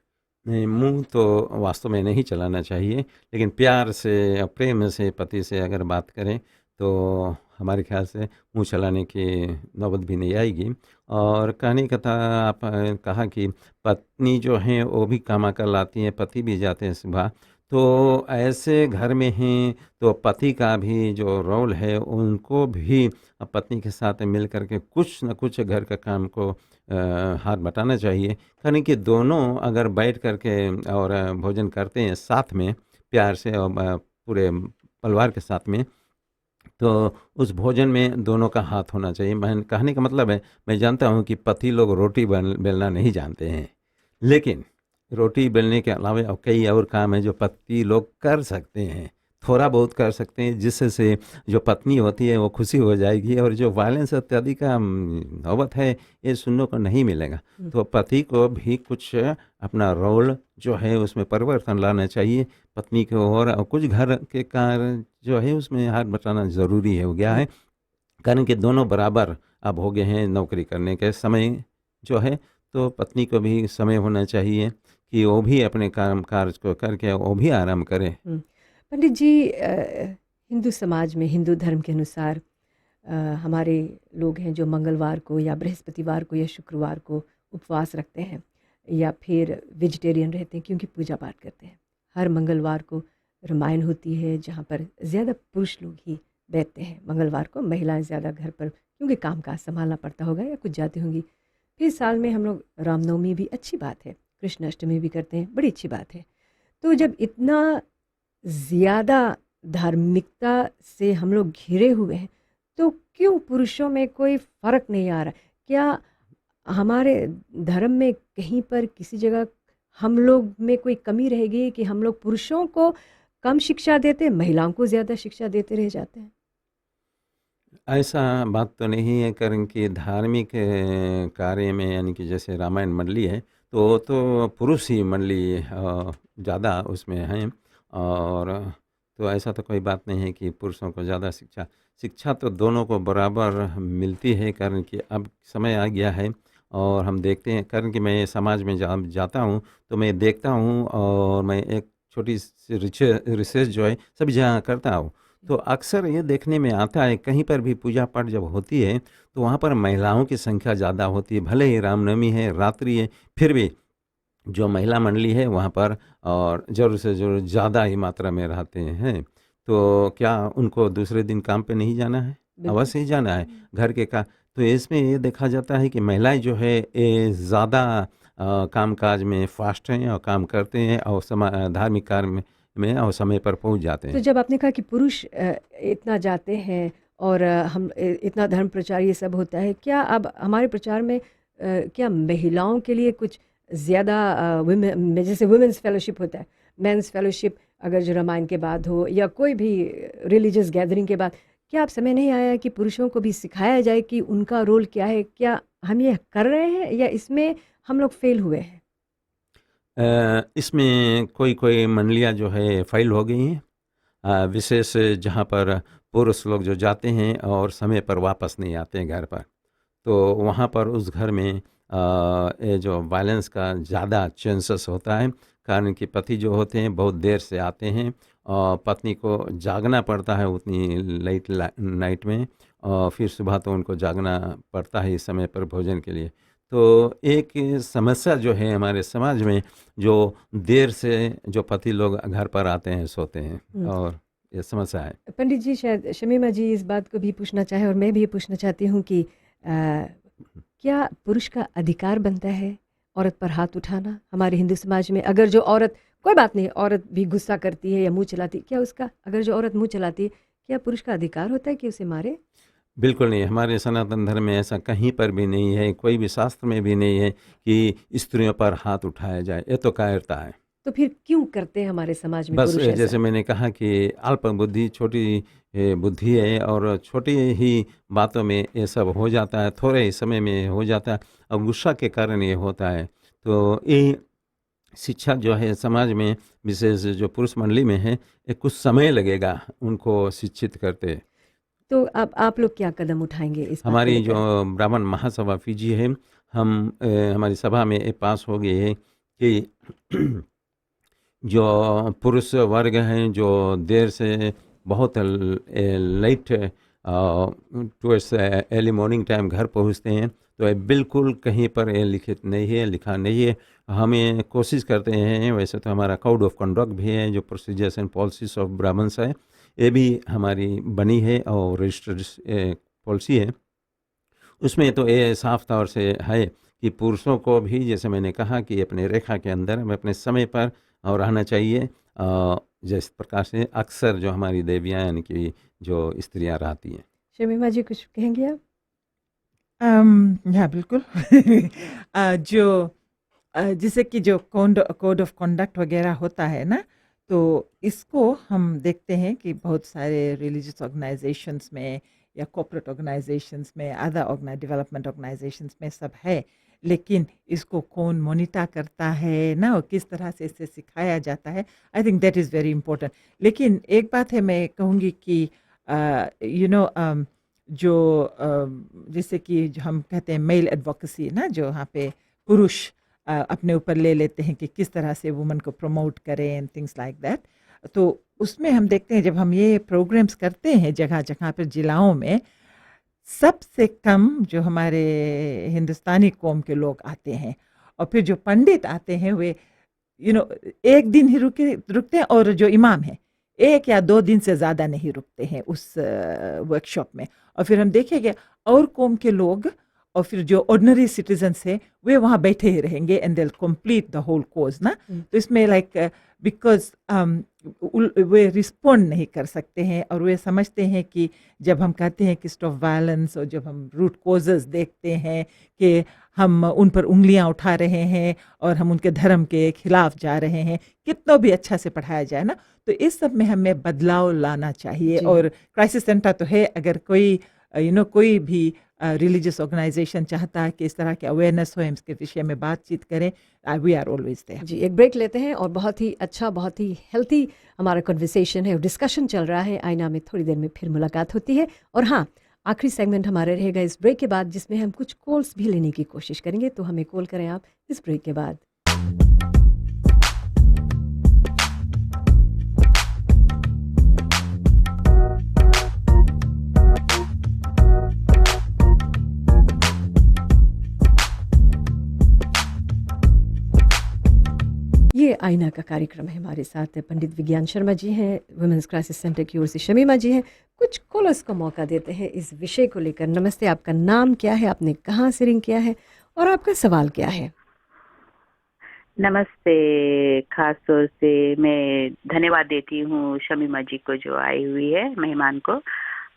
नहीं, मुंह तो वास्तव में नहीं चलाना चाहिए, लेकिन प्यार से और प्रेम से पति से अगर बात करें तो हमारे ख्याल से मुंह चलाने की नौबत भी नहीं आएगी। और कहने का था, आप कहा कि पत्नी जो हैं वो भी कमा कर लाती हैं, पति भी जाते हैं सुबह, तो ऐसे घर में हैं तो पति का भी जो रोल है उनको भी पत्नी के साथ मिल करके कुछ न कुछ घर का काम को हाथ बटाना चाहिए। यानी कि दोनों अगर बैठ करके और भोजन करते हैं साथ में प्यार से और पूरे परिवार के साथ में, तो उस भोजन में दोनों का हाथ होना चाहिए। मैं कहने का मतलब है, मैं जानता हूँ कि पति लोग रोटी बेलना नहीं जानते हैं, लेकिन रोटी बेलने के अलावा और कई और काम है जो पति लोग कर सकते हैं, थोड़ा बहुत कर सकते हैं, जिससे से जो पत्नी होती है वो खुशी हो जाएगी और जो वायलेंस इत्यादि का नौबत है ये सुनने को नहीं मिलेगा। तो पति को भी कुछ अपना रोल जो है उसमें परिवर्तन लाना चाहिए पत्नी को, और कुछ घर के कार्य जो है उसमें हाथ बटाना ज़रूरी हो गया है, कारण कि दोनों बराबर अब हो गए हैं नौकरी करने के समय जो है, तो पत्नी को भी समय होना चाहिए कि वो भी अपने काम कार्य को करके वो भी आराम करे। पंडित जी, हिंदू समाज में, हिंदू धर्म के अनुसार हमारे लोग हैं जो मंगलवार को या बृहस्पतिवार को या शुक्रवार को उपवास रखते हैं या फिर वेजिटेरियन रहते हैं, क्योंकि पूजा पाठ करते हैं। हर मंगलवार को रामायण होती है, जहाँ पर ज़्यादा पुरुष लोग ही बैठते हैं। मंगलवार को महिलाएं ज़्यादा घर पर, क्योंकि कामकाज संभालना पड़ता होगा या कुछ जाती होंगी। फिर साल में हम लोग रामनवमी भी अच्छी बात है, कृष्ण अष्टमी भी करते हैं, बड़ी अच्छी बात है। तो जब इतना ज़्यादा धार्मिकता से हम लोग घिरे हुए हैं, तो क्यों पुरुषों में कोई फ़र्क नहीं आ रहा? क्या हमारे धर्म में कहीं पर किसी जगह हम लोग में कोई कमी रह गई कि हम लोग पुरुषों को कम शिक्षा देते, महिलाओं को ज़्यादा शिक्षा देते रह जाते हैं? ऐसा बात तो नहीं है, कारण कि धार्मिक कार्य में यानी कि जैसे रामायण मंडली है तो वो तो पुरुष ही मंडली ज़्यादा उसमें हैं, और तो ऐसा तो कोई बात नहीं है कि पुरुषों को ज़्यादा शिक्षा तो दोनों को बराबर मिलती है, कारण कि अब समय आ गया है और हम देखते हैं, कारण कि मैं समाज में जाता हूँ तो मैं देखता हूँ और मैं एक छोटी सी रिसर्च जो है सभी जगह करता हूँ, तो अक्सर ये देखने में आता है कहीं पर भी पूजा पाठ जब होती है तो वहाँ पर महिलाओं की संख्या ज़्यादा होती है। भले ही रामनवमी है, रात्रि है, फिर भी जो महिला मंडली है वहाँ पर और ज़रूर से ज़रूर ज़्यादा ही मात्रा में रहते हैं। तो क्या उनको दूसरे दिन काम पे नहीं जाना है? बिल्कुल। अवश्य ही जाना है घर के का। तो इसमें ये देखा जाता है कि महिलाएं जो है ये ज़्यादा कामकाज में फास्ट हैं और काम करते हैं और धार्मिक कार्य में और समय पर पहुंच जाते तो हैं। जब आपने कहा कि पुरुष इतना जाते हैं और हम इतना धर्म प्रचार ये सब होता है, क्या अब हमारे प्रचार में क्या महिलाओं के लिए कुछ ज़्यादा जैसे वुमेंस फेलोशिप होता है, मेंस फेलोशिप अगर जो रामायण के बाद हो या कोई भी रिलीजियस गैदरिंग के बाद, क्या आप समय नहीं आया कि पुरुषों को भी सिखाया जाए कि उनका रोल क्या है? क्या हम ये कर रहे हैं या इसमें हम लोग फेल हुए हैं? इसमें कोई मंडलियाँ जो है फ़ेल हो गई हैं, विशेष जहाँ पर पुरुष लोग जो जाते हैं और समय पर वापस नहीं आते हैं घर पर, तो वहाँ पर उस घर में ये जो वायलेंस का ज़्यादा चांसेस होता है, कारण कि पति जो होते हैं बहुत देर से आते हैं और पत्नी को जागना पड़ता है उतनी लेट नाइट में, और फिर सुबह तो उनको जागना पड़ता है इस समय पर भोजन के लिए। तो एक समस्या जो है हमारे समाज में, जो देर से जो पति लोग घर पर आते हैं, सोते हैं, हम्म। और ये समस्या है। पंडित जी, शायद शमीमा जी इस बात को भी पूछना चाहे और मैं भी ये पूछना चाहती हूँ कि क्या पुरुष का अधिकार बनता है औरत पर हाथ उठाना हमारे हिंदू समाज में? अगर जो औरत, कोई बात नहीं, औरत भी गुस्सा करती है या मुंह चलाती, क्या उसका, अगर जो औरत मुंह चलाती है, क्या पुरुष का अधिकार होता है कि उसे मारे? बिल्कुल नहीं, हमारे सनातन धर्म में ऐसा कहीं पर भी नहीं है, कोई भी शास्त्र में भी नहीं है कि स्त्रियों पर हाथ उठाया जाए। ये तो कायरता है। तो फिर क्यों करते हैं हमारे समाज में बस पुरुष ऐसा? जैसे मैंने कहा कि अल्प बुद्धि, छोटी बुद्धि है, और छोटी ही बातों में ये सब हो जाता है, थोड़े ही समय में हो जाता है, और गुस्सा के कारण ये होता है। तो ये शिक्षा जो है समाज में, विशेष जो पुरुष मंडली में है, ये कुछ समय लगेगा उनको शिक्षित करते। तो अब आप लोग क्या कदम उठाएंगे इस बात को हमारी जो लेकर? ब्राह्मण महासभा फीजी है, हमारी सभा में ये पास हो गई है कि जो पुरुष वर्ग हैं, जो देर से बहुत late towards early morning time घर पहुंचते हैं, तो ये बिल्कुल कहीं पर ये लिखित नहीं है, लिखा नहीं है। हमें कोशिश करते हैं, वैसे तो हमारा कोड ऑफ कंडक्ट भी है, जो procedures and policies of Brahmins है, ये भी हमारी बनी है और रजिस्टर्ड पॉलिसी है। उसमें तो ये साफ तौर से है कि पुरुषों को भी, जैसे मैंने कहा, कि अपने रेखा के अंदर हमें अपने समय पर और रहना चाहिए, जिस प्रकार से अक्सर जो हमारी देवियाँ यानी कि जो स्त्रियां रहती हैं। शमीमा जी कुछ कहेंगे आप? या बिल्कुल। जो जैसे कि जो कोड ऑफ कंडक्ट वगैरह होता है ना, तो इसको हम देखते हैं कि बहुत सारे रिलीजियस ऑर्गेनाइजेशंस में या कॉर्पोरेट ऑर्गेनाइजेशंस में, अदर डेवलपमेंट ऑर्गेनाइजेशंस में सब है, लेकिन इसको कौन मॉनिटर करता है ना, और किस तरह से इसे सिखाया जाता है, I think that is very important. लेकिन एक बात है, मैं कहूँगी कि यू नो जो जैसे कि जो हम कहते हैं मेल एडवोकेसी ना, जो यहाँ पे पुरुष अपने ऊपर ले लेते हैं कि किस तरह से वुमन को प्रमोट करें एंड थिंग्स लाइक दैट, तो उसमें हम देखते हैं जब हम ये प्रोग्राम्स करते हैं जगह जगह पर जिलाओं में, सबसे कम जो हमारे हिंदुस्तानी कौम के लोग आते हैं, और फिर जो पंडित आते हैं वे एक दिन ही रुकते हैं, और जो इमाम है 1 या 2 दिन से ज़्यादा नहीं रुकते हैं उस वर्कशॉप में। और फिर हम देखेंगे और कौम के लोग और फिर जो ऑर्डिनरी सिटीजन्स हैं वे वहाँ बैठे ही रहेंगे and they will complete the whole course ना। तो इसमें लाइक बिकॉज वे रिस्पॉन्ड नहीं कर सकते हैं, और वे समझते हैं कि जब हम कहते हैं कि स्टॉप वायलेंस, और जब हम रूट कॉजेस देखते हैं कि हम उन पर उंगलियां उठा रहे हैं और हम उनके धर्म के खिलाफ जा रहे हैं, कितना भी अच्छा से पढ़ाया जाए ना, तो इस सब में हमें बदलाव लाना चाहिए। और क्राइसिस सेंटर तो है, अगर कोई कोई भी रिलीजियस ऑर्गेनाइजेशन चाहता है कि इस तरह के अवेयरनेस हो, इसके विषय में बातचीत करें, वी आर ऑलवेज देयर। जी, एक ब्रेक लेते हैं और बहुत ही अच्छा, बहुत ही हेल्थी हमारा कन्वर्सेशन है और डिस्कशन चल रहा है। आईना में थोड़ी देर में फिर मुलाकात होती है, और हाँ, आखिरी सेगमेंट हमारा रहेगा इस ब्रेक के बाद, जिसमें हम कुछ कॉल्स भी लेने की कोशिश करेंगे, तो हमें कॉल करें आप इस ब्रेक के बाद। ये आईना का कार्यक्रम है। हमारे साथ पंडित विज्ञान शर्मा जी हैं, वुमेंस क्राइसिस सेंटर की ओर से शमीमा जी हैं। कुछ कॉलर्स को मौका देते हैं इस विषय को लेकर। नमस्ते, आपका नाम क्या है, आपने कहाँ से रिंग किया है और आपका सवाल क्या है? नमस्ते, खास तौर से मैं धन्यवाद देती हूँ शमीमा जी को जो आई हुई है मेहमान को,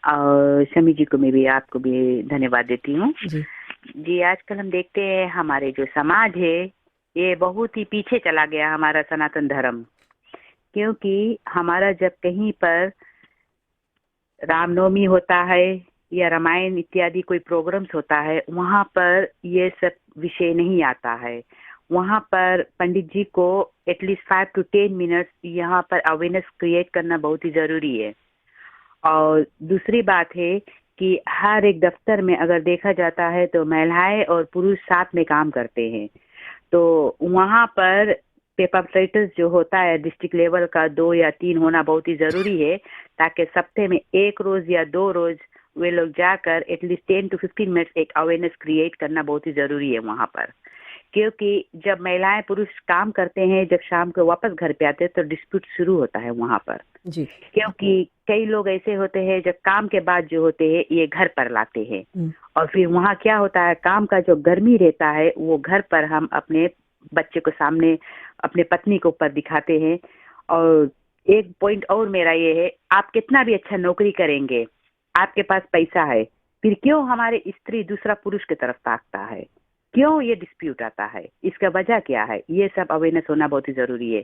और शमी जी को मैं भी आपको भी धन्यवाद देती हूँ जी। आजकल हम देखते हैं हमारे जो समाज है ये बहुत ही पीछे चला गया, हमारा सनातन धर्म, क्योंकि हमारा जब कहीं पर रामनवमी होता है या रामायण इत्यादि कोई प्रोग्राम्स होता है, वहाँ पर ये सब विषय नहीं आता है। वहाँ पर पंडित जी को एटलीस्ट 5 to 10 मिनट्स यहाँ पर अवेयरनेस क्रिएट करना बहुत ही ज़रूरी है। और दूसरी बात है कि हर एक दफ्तर में अगर देखा जाता है तो महिलाएं और पुरुष साथ में काम करते हैं, तो वहाँ पर पेपर राइटर्स जो होता है डिस्ट्रिक्ट लेवल का 2 या 3 होना बहुत ही ज़रूरी है, ताकि सप्ताह में 1 रोज़ या 2 रोज़ वे लोग जाकर एटलीस्ट 10 to 15 मिनट्स एक अवेयरनेस क्रिएट करना बहुत ही ज़रूरी है वहाँ पर। क्योंकि जब महिलाएं पुरुष काम करते हैं, जब शाम को वापस घर पे आते हैं तो डिस्प्यूट शुरू होता है वहाँ पर। जी। क्योंकि कई लोग ऐसे होते हैं जब काम के बाद जो होते हैं ये घर पर लाते हैं, और फिर वहाँ क्या होता है, काम का जो गर्मी रहता है वो घर पर हम अपने बच्चे को सामने, अपने पत्नी को ऊपर दिखाते हैं। और एक पॉइंट और मेरा ये है, आप कितना भी अच्छा नौकरी करेंगे, आपके पास पैसा है, फिर क्यों हमारे स्त्री दूसरा पुरुष की तरफ ताकता है, क्यों ये डिस्प्यूट आता है, इसका वजह क्या है, ये सब अवेयरनेस होना बहुत ही जरूरी है।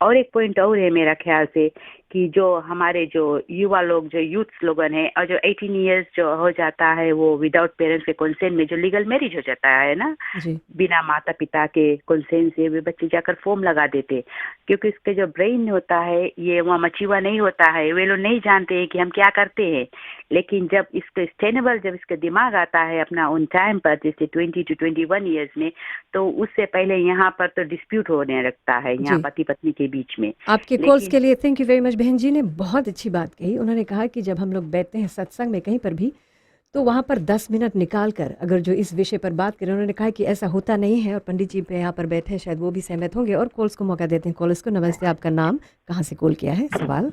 और एक पॉइंट और है मेरा ख्याल से कि जो हमारे जो युवा लोग, जो यूथ लोगन है, और जो 18 इयर्स जो हो जाता है वो विदाउट पेरेंट्स के कंसेंट में जो लीगल मैरिज हो जाता है ना, जी। बिना माता पिता के कंसेंट से वे बच्चे जाकर फॉर्म लगा देते, क्योंकि इसके जो ब्रेन होता है ये वहाँ मचीवा नहीं होता है, वे लोग नहीं जानते हैं कि हम क्या करते हैं। लेकिन जब इसके स्टेनेबल, जब इसका दिमाग आता है अपना उन टाइम पर, जैसे 20 to 21 ईयर्स में, तो उससे पहले यहाँ पर तो डिस्प्यूट होने लगता है यहाँ जी। पति पत्नी के बीच में। आपके कॉल्स के लिए थैंक यू वेरी मच। बहन जी ने बहुत अच्छी बात कही। उन्होंने कहा कि जब हम लोग बैठते हैं सत्संग में कहीं पर भी, तो वहाँ पर 10 मिनट निकाल कर अगर जो इस विषय पर बात करें, उन्होंने कहा कि ऐसा होता नहीं है, और पंडित जी पे यहाँ पर बैठे हैं, शायद वो भी सहमत होंगे। और कॉल्स को मौका देते हैं। कॉल्स को नमस्ते, आपका नाम, कहाँ से कॉल किया है, सवाल?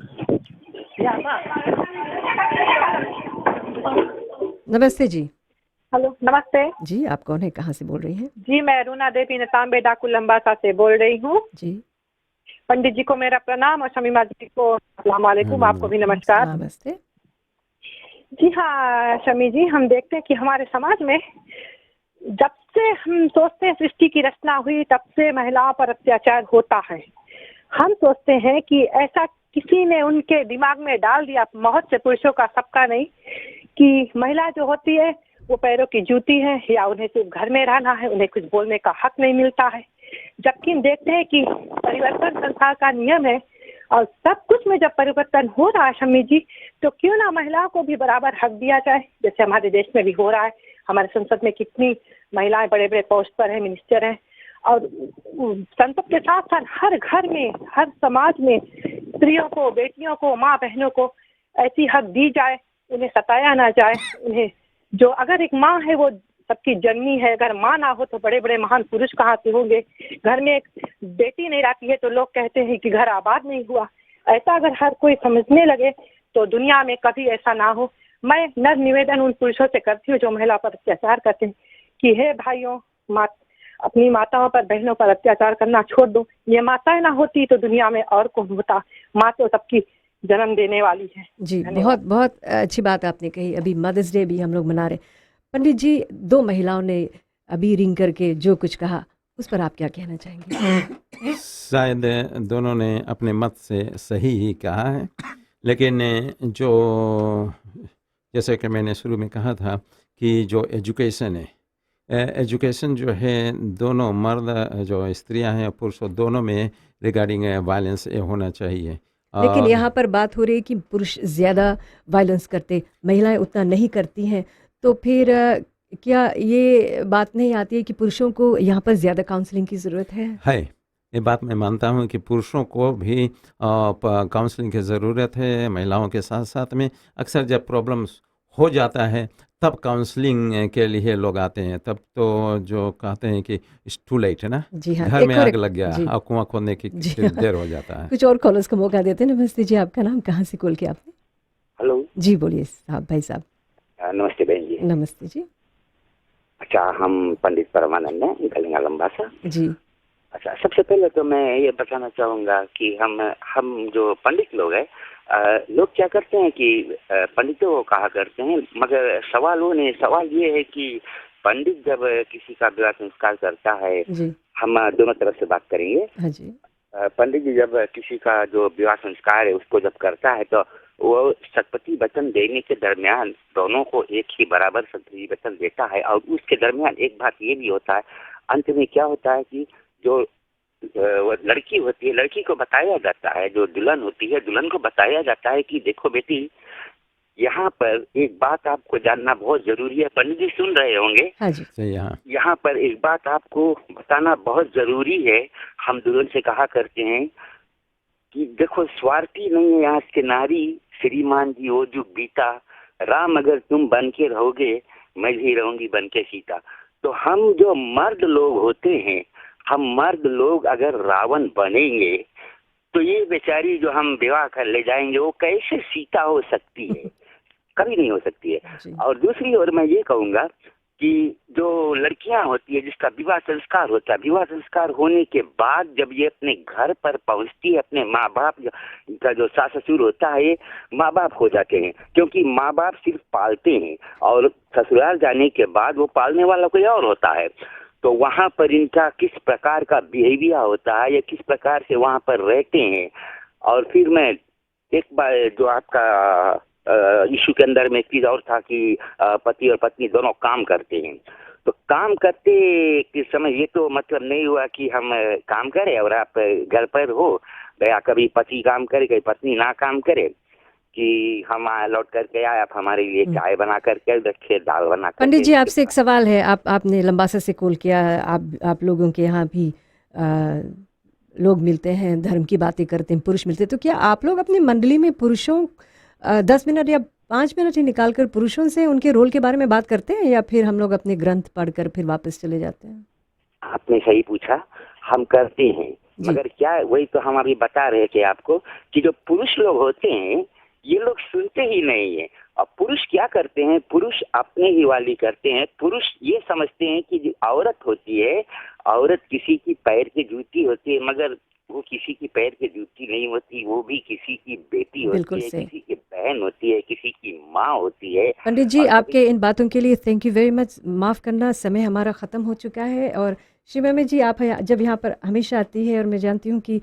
नमस्ते जी। हेलो, नमस्ते जी, आप कौन है, कहाँ से बोल रही हैं? जी। मैं रुना देवी नताम्बे डाकू लंबासा से बोल रही हूँ। जी। पंडित जी को मेरा प्रणाम और शमीमा जी को अस्सलाम वालेकुम, आपको भी नमस्कार। नमस्ते। जी हाँ शमी जी, हम देखते हैं कि हमारे समाज में जब से हम सोचते हैं सृष्टि की रचना हुई तब से महिलाओं पर अत्याचार होता है। हम सोचते हैं कि ऐसा किसी ने उनके दिमाग में डाल दिया, बहुत से पुरुषों का, सबका नहीं, कि महिला जो होती है वो पैरों की जूती है, या उन्हें सिर्फ घर में रहना है, उन्हें कुछ बोलने का हक नहीं मिलता है। जबकि हम देखते हैं कि परिवर्तन संसार का नियम है, और सब कुछ में जब परिवर्तन हो रहा है शमी जी, तो क्यों ना महिलाओं को भी बराबर हक दिया जाए, जैसे हमारे देश में भी हो रहा है। हमारे संसद में कितनी महिलाएं बड़े बड़े पोस्ट पर हैं, मिनिस्टर हैं, और संसद के साथ साथ हर घर में, हर समाज में स्त्रियों को, बेटियों को, माँ बहनों को ऐसी हक दी जाए, उन्हें सताया ना जाए। उन्हें जो, अगर एक माँ है वो सबकी जननी है, अगर माँ ना हो तो बड़े बड़े महान पुरुष कहाँ से होंगे। घर में एक बेटी नहीं रहती है तो लोग कहते हैं कि घर आबाद नहीं हुआ। ऐसा अगर हर कोई समझने लगे तो दुनिया में कभी ऐसा ना हो। मैं नर निवेदन उन पुरुषों से करती हूँ जो महिला पर अत्याचार करते हैं कि हे भाइयों, अपनी माताओं पर, बहनों पर अत्याचार करना छोड़ दो। ये माताएं ना होती तो दुनिया में और कौन होता। माँ तो सबकी जन्म देने वाली है। जी, बहुत बहुत अच्छी बात आपने कही। अभी मदर्स डे भी हम लोग मना रहे। पंडित जी, 2 महिलाओं ने अभी रिंग करके जो कुछ कहा, उस पर आप क्या कहना चाहेंगे? शायद दोनों ने अपने मत से सही ही कहा है, लेकिन जो, जैसे कि मैंने शुरू में कहा था कि जो एजुकेशन है, एजुकेशन जो है दोनों मर्द, जो स्त्रियां हैं, पुरुषों, दोनों में रिगार्डिंग वायलेंस होना चाहिए। लेकिन यहाँ पर बात हो रही है कि पुरुष ज़्यादा वायलेंस करते, महिलाएं उतना नहीं करती हैं, तो फिर क्या ये बात नहीं आती है कि पुरुषों को यहाँ पर ज़्यादा काउंसलिंग की ज़रूरत है? ये बात मैं मानता हूँ कि पुरुषों को भी काउंसलिंग की ज़रूरत है। महिलाओं के साथ साथ में अक्सर जब प्रॉब्लम्स हो जाता है तब काउंसलिंग के लिए लोग आते हैं, तब तो जो कहते हैं कि इट्स टू लेट है ना, जी हाँ, घर एक में और आग लग गया, जी। अब कुआं खोदने की जी हाँ। देर हो जाता है। कुछ और कॉलर्स को मौका देते हैं। नमस्ते जी, आपका नाम, कहाँ से कॉल किया आपने? हेलो जी बोलिए साहब, भाई साहब। नमस्ते बहन जी। नमस्ते जी। अच्छा, हम पंडित परमानंद हैं, गलिंगा लंबासा। जी। अच्छा, सबसे पहले तो मैं ये बताना चाहूँगा कि हम जो पंडित लोग हैं, लोग क्या करते हैं कि पंडितों को कहा करते हैं, मगर सवाल ये है कि पंडित जब किसी का विवाह संस्कार करता है, जी। हम दोनों तरफ से बात करेंगे। हाँ जी। पंडित जी जब किसी का जो विवाह संस्कार है उसको जब करता है तो वो शतपति वचन देने के दरमियान दोनों को एक ही बराबर शतपति वचन देता है। और उसके दरमियान एक बात ये भी होता है, अंत में क्या होता है कि जो वो लड़की होती है, लड़की को बताया जाता है, जो दुल्हन होती है, दुल्हन को बताया जाता है कि देखो बेटी, यहाँ पर एक बात आपको जानना बहुत जरूरी है। पंडित जी सुन रहे होंगे। हाँ जी। सही। यहाँ पर एक बात आपको बताना बहुत जरूरी है। हम दुल्हन से कहा करते हैं कि देखो, स्वार्थी नहीं है आज के नारी, श्रीमान जी वो जो बीता राम अगर तुम बन के रहोगे मैं भी रहूंगी बन के सीता। तो हम जो मर्द लोग होते हैं, हम मर्द लोग अगर रावण बनेंगे तो ये बेचारी जो हम विवाह कर ले जाएंगे वो कैसे सीता हो सकती है? कभी नहीं हो सकती है। जी। और दूसरी ओर मैं ये कहूँगा कि जो लड़कियां होती है जिसका विवाह संस्कार होता है, विवाह संस्कार होने के बाद जब ये अपने घर पर पहुंचती है, अपने माँ बाप का जो सास ससुर होता है ये माँ बाप हो जाते हैं, क्योंकि माँ बाप सिर्फ पालते हैं और ससुराल जाने के बाद वो पालने वाला कोई और होता है। तो वहाँ पर इनका किस प्रकार का बिहेवियर होता है या किस प्रकार से वहाँ पर रहते हैं। और फिर मैं एक बार जो आपका इशू के अंदर में एक चीज और था कि पति और पत्नी दोनों काम करते हैं। तो काम करते के समय ये तो मतलब नहीं हुआ कि हम काम करें और आप घर पर हो, या कभी पति काम करे कभी पत्नी ना काम करे, कि हम लौट करके आए, आप हमारे लिए चाय बना करके रखे, दाल बना करके। पंडित जी आपसे एक सवाल है, आपने लंबासा से कॉल किया, आप लोगों के यहाँ भी लोग मिलते हैं, धर्म की बातें करते हैं, पुरुष मिलते हैं, तो क्या आप लोग अपनी मंडली में पुरुषों 10 मिनट या 5 मिनट ही निकाल कर पुरुषों से उनके रोल के बारे में बात करते हैं, या फिर हम लोग अपने ग्रंथ पढ़कर फिर वापस चले जाते हैं? आपने सही पूछा, हम करते हैं, मगर क्या वही तो हम अभी बता रहे थे आपको कि जो पुरुष लोग होते हैं ये लोग सुनते ही नहीं है। और पुरुष क्या करते हैं, पुरुष अपने ही वाली करते हैं। पुरुष ये समझते हैं कि जो औरत होती है, औरत किसी की पैर की जूती होती है, मगर वो किसी की पैर की जूती नहीं होती, वो भी किसी की बेटी होती है, किसी की बहन होती है, किसी की माँ होती है। पंडित जी आपके इन बातों के लिए थैंक यू वेरी मच। माफ़ करना, समय हमारा ख़त्म हो चुका है। और शिवम जी आप जब यहाँ पर हमेशा आती है और मैं जानती हूँ कि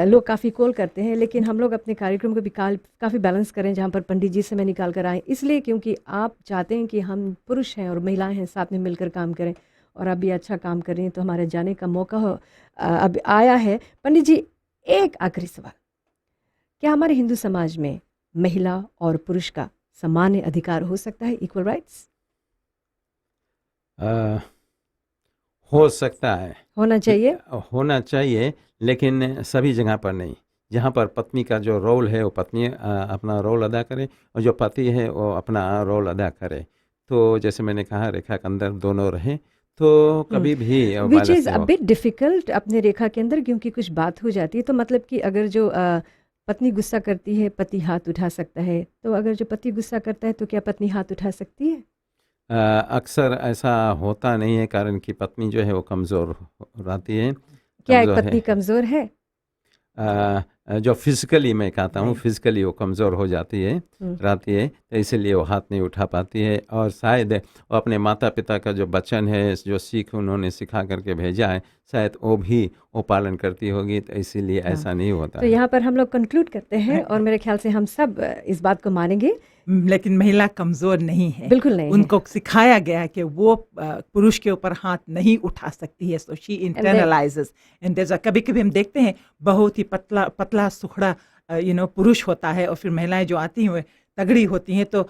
लोग काफ़ी कॉल करते हैं, लेकिन हम लोग अपने कार्यक्रम को भी काफ़ी बैलेंस करें, जहाँ पर पंडित जी समय निकाल कर आएँ, इसलिए क्योंकि आप चाहते हैं कि हम पुरुष हैं और महिलाएं हैं साथ में मिलकर काम करें, और आप भी अच्छा काम कर रही हैं, तो हमारे जाने का मौका अब आया है। पंडित जी एक आखिरी सवाल, क्या हमारे हिंदू समाज में महिला और पुरुष का समान अधिकार हो सकता है, इक्वल राइट्स? हो सकता है, होना चाहिए, लेकिन सभी जगह पर नहीं। जहाँ पर पत्नी का जो रोल है वो पत्नी अपना रोल अदा करे, और जो पति है वो अपना रोल अदा करे। तो जैसे मैंने कहा रेखा के अंदर दोनों रहें, तो कभी भी which is a bit difficult अपने रेखा के अंदर, क्योंकि कुछ बात हो जाती है तो मतलब कि अगर जो पत्नी गुस्सा करती है पति हाथ उठा सकता है, तो अगर जो पति गुस्सा करता है तो क्या पत्नी हाथ उठा सकती है? अक्सर ऐसा होता नहीं है, कारण कि पत्नी जो है वो कमज़ोर रहती है। क्या एक पत्नी कमज़ोर है? जो फिजिकली मैं कहता हूँ, फिजिकली वो कमज़ोर हो जाती है रहती है, तो इसीलिए वो हाथ नहीं उठा पाती है। और शायद वो अपने माता पिता का जो वचन है, जो सीख उन्होंने सिखा करके भेजा है, शायद वो पालन करती होगी, तो इसीलिए ऐसा नहीं होता। तो यहाँ पर हम लोग कंक्लूड करते हैं, और मेरे ख्याल से हम सब इस बात को मानेंगे, लेकिन महिला कमज़ोर नहीं है, बिल्कुल नहीं। उनको सिखाया गया है कि वो पुरुष के ऊपर हाथ नहीं उठा सकती है, सो शी इंटरनलाइजेस। एंड कभी कभी हम देखते हैं बहुत ही पतला सुखड़ा पुरुष होता है, और फिर महिलाएं जो आती हैं वो तगड़ी होती हैं, तो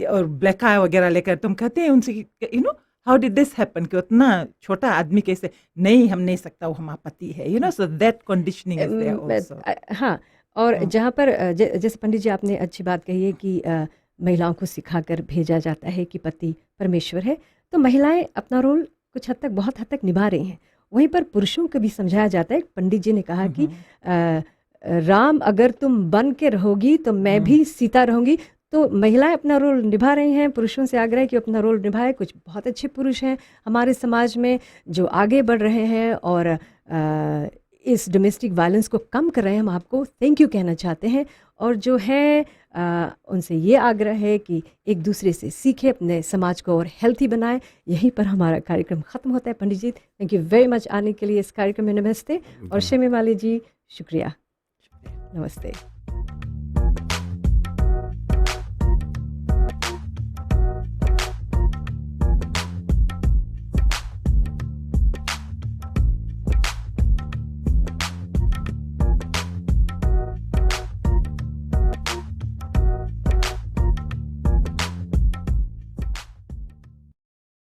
और ब्लैक आई वगैरह लेकर तुम कहते हैं उनसे हाउ डिड दिस हैपन, कि उतना छोटा आदमी कैसे, नहीं हम नहीं सकता, वो हमारा पति है, so that conditioning is there also. हाँ, और जहाँ पर जैसे पंडित जी आपने अच्छी बात कही है कि महिलाओं को सिखाकर भेजा जाता है कि पति परमेश्वर है, तो महिलाएं अपना रोल कुछ हद तक, बहुत हद तक निभा रही हैं। वहीं पर पुरुषों को भी समझाया जाता है। पंडित जी ने कहा कि राम अगर तुम बन के रहोगी तो मैं भी सीता रहूंगी। तो महिलाएं अपना रोल निभा रही हैं, पुरुषों से आग्रह है कि अपना रोल निभाए। कुछ बहुत अच्छे पुरुष हैं हमारे समाज में जो आगे बढ़ रहे हैं और इस डोमेस्टिक वायलेंस को कम कर रहे हैं। हम आपको थैंक यू कहना चाहते हैं, और जो है उनसे ये आग्रह है कि एक दूसरे से सीखें, अपने समाज को और हेल्थी बनाएं। यहीं पर हमारा कार्यक्रम ख़त्म होता है। पंडित जी थैंक यू वेरी मच आने के लिए इस कार्यक्रम में। नमस्ते। और शेमे वाले जी शुक्रिया, नमस्ते।